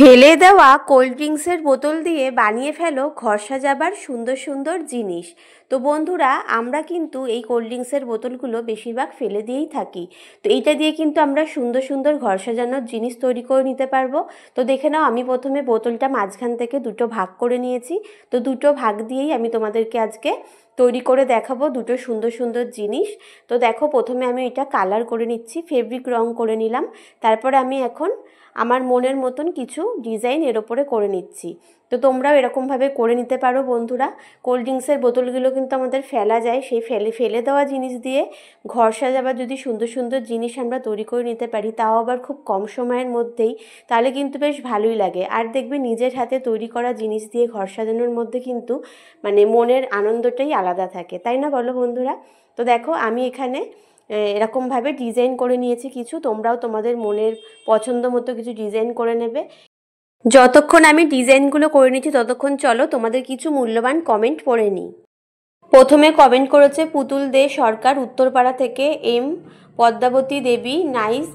ফেলে দেওয়া কোল্ড ড্রিঙ্কসের বোতল দিয়ে বানিয়ে ফেলো ঘর সাজাবার সুন্দর সুন্দর জিনিস। তো বন্ধুরা, আমরা কিন্তু এই কোল্ড ড্রিঙ্কসের বোতলগুলো বেশিরভাগ ফেলে দিয়েই থাকি। তো এইটা দিয়ে কিন্তু আমরা সুন্দর সুন্দর ঘর সাজানোর জিনিস তৈরি করে নিতে পারবো। তো দেখে নাও, আমি প্রথমে বোতলটা মাঝখান থেকে দুটো ভাগ করে নিয়েছি। তো দুটো ভাগ দিয়েই আমি তোমাদেরকে আজকে তৈরি করে দেখাবো দুটো সুন্দর সুন্দর জিনিস। তো দেখো, প্রথমে আমি এটা কালার করে নিচ্ছি, ফেব্রিক রং করে নিলাম। তারপরে আমি এখন আমার মনের মতন কিছু ডিজাইন এর ওপরে করে নিচ্ছি। তো তোমরাও এরকমভাবে করে নিতে পারো বন্ধুরা। কোল্ড ড্রিঙ্কসের বোতলগুলো কিন্তু আমাদের ফেলা যায়, সেই ফেলে দেওয়া জিনিস দিয়ে ঘর সাজাবার যদি সুন্দর সুন্দর জিনিস আমরা তৈরি করে নিতে পারি, তাও আবার খুব কম সময়ের মধ্যেই, তাহলে কিন্তু বেশ ভালোই লাগে। আর দেখবে, নিজের হাতে তৈরি করা জিনিস দিয়ে ঘর সাজানোর মধ্যে কিন্তু মানে মনের আনন্দটাই আলাদা থাকে, তাই না বলো বন্ধুরা? তো দেখো, আমি এখানে এরকমভাবে ডিজাইন করে নিয়েছি কিছু। তোমরাও তোমাদের মনের পছন্দ মতো কিছু ডিজাইন করে নেবে। যতক্ষণ আমি ডিজাইনগুলো করে নিচ্ছি, ততক্ষণ চলো তোমাদের কিছু মূল্যবান কমেন্ট পড়ে নিই। প্রথমে কমেন্ট করেছে পুতুল দে সরকার উত্তরপাড়া থেকে, এম পদ্মাবতী দেবী নাইস